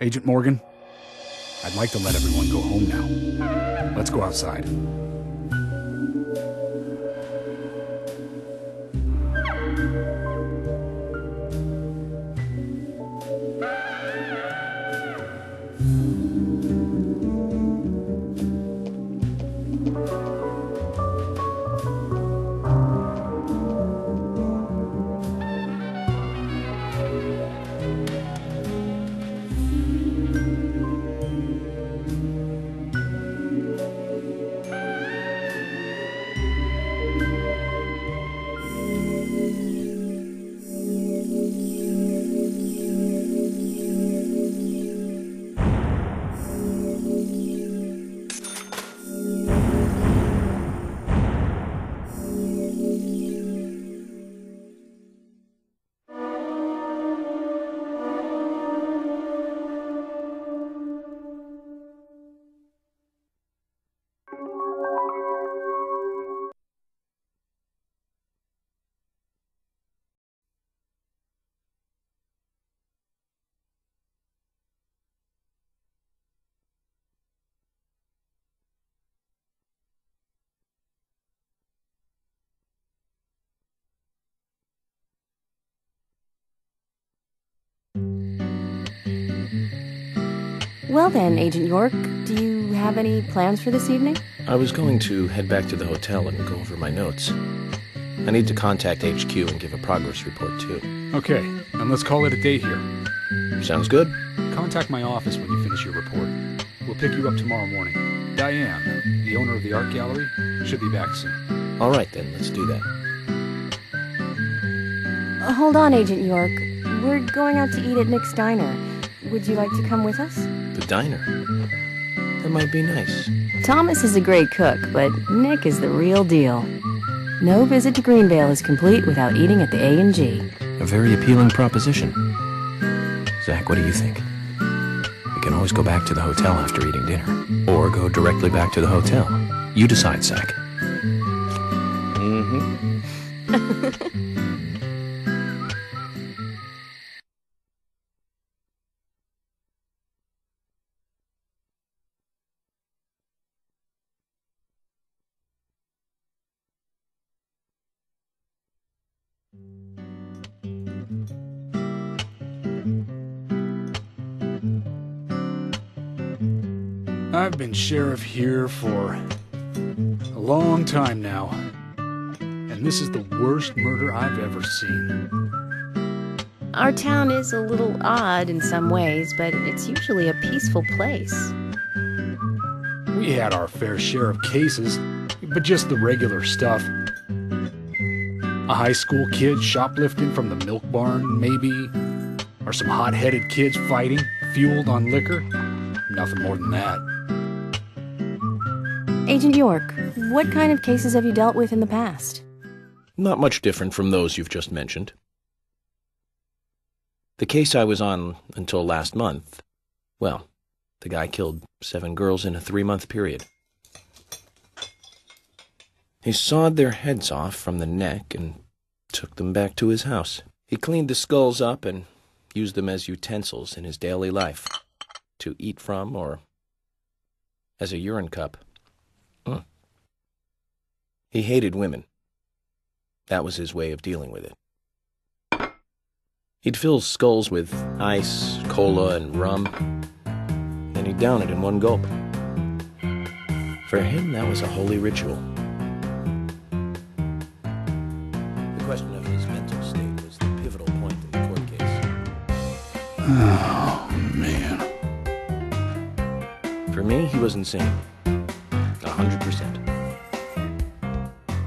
Agent Morgan, I'd like to let everyone go home now. Let's go outside. Well then, Agent York, do you have any plans for this evening? I was going to head back to the hotel and go over my notes. I need to contact HQ and give a progress report, too. Okay, and let's call it a day here. Sounds good. Contact my office when you finish your report. We'll pick you up tomorrow morning. Diane, the owner of the art gallery, should be back soon. All right, then. Let's do that. Hold on, Agent York. We're going out to eat at Nick's Diner. Would you like to come with us? The diner? That might be nice. Thomas is a great cook, but Nick is the real deal. No visit to Greenvale is complete without eating at the A&G. A very appealing proposition. Zach, what do you think? We can always go back to the hotel after eating dinner. Or go directly back to the hotel. You decide, Zach. Mm-hmm. I've been sheriff here for a long time now, and this is the worst murder I've ever seen. Our town is a little odd in some ways, but it's usually a peaceful place. We had our fair share of cases, but just the regular stuff. A high school kid shoplifting from the milk barn, maybe, or some hot-headed kids fighting, fueled on liquor. Nothing more than that. Agent York, what kind of cases have you dealt with in the past? Not much different from those you've just mentioned. The case I was on until last month, well, the guy killed 7 girls in a 3-month period. He sawed their heads off from the neck and took them back to his house. He cleaned the skulls up and used them as utensils in his daily life, to eat from or as a urine cup. He hated women. That was his way of dealing with it. He'd fill skulls with ice, cola, and rum, then he'd down it in one gulp. For him, that was a holy ritual. The question of his mental state was the pivotal point in the court case. Oh, man. For me, he was insane. 100%.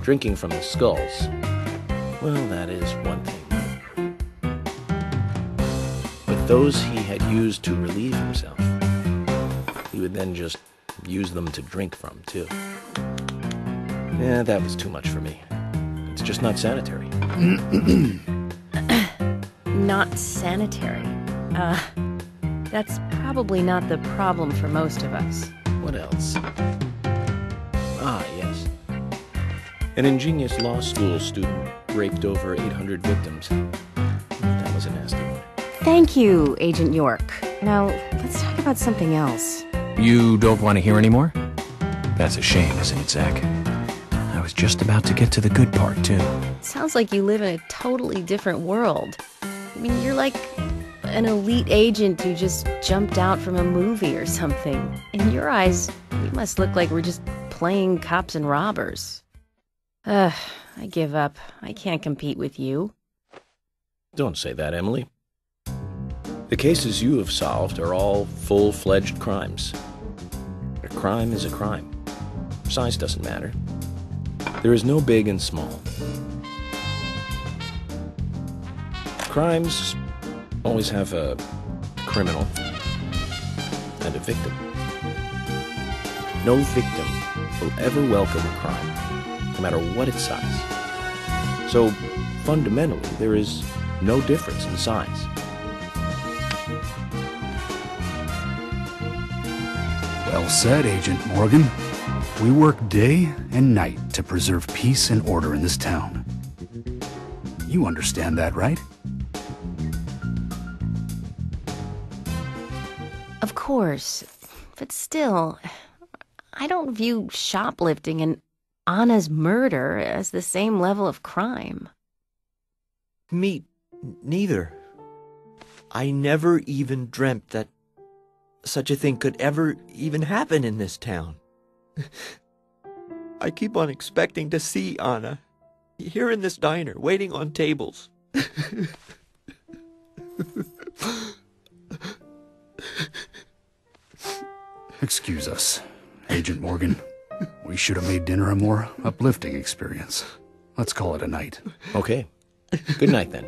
Drinking from the skulls, well, that is one thing. But those he had used to relieve himself, he would then just use them to drink from, too. Yeah, that was too much for me. It's just not sanitary. Not sanitary. That's probably not the problem for most of us. What else? Ah, yes. An ingenious law school student raped over 800 victims. That was a nasty one. Thank you, Agent York. Now, let's talk about something else. You don't want to hear anymore? That's a shame, isn't it, Zach? I was just about to get to the good part, too. Sounds like you live in a totally different world. I mean, you're like an elite agent who just jumped out from a movie or something. In your eyes, we must look like we're just playing cops and robbers. Ugh, I give up. I can't compete with you. Don't say that, Emily. The cases you have solved are all full-fledged crimes. A crime is a crime. Size doesn't matter. There is no big and small. Crimes always have a criminal and a victim. No victim will ever welcome a crime, no matter what its size. So, fundamentally, there is no difference in size. Well said, Agent Morgan. We work day and night to preserve peace and order in this town. You understand that, right? Of course, but still, I don't view shoplifting and Anna's murder as the same level of crime. Me neither. I never even dreamt that such a thing could ever even happen in this town. I keep on expecting to see Anna here in this diner, waiting on tables. Excuse us, Agent Morgan. We should have made dinner a more uplifting experience. Let's call it a night. Okay. Good night, then.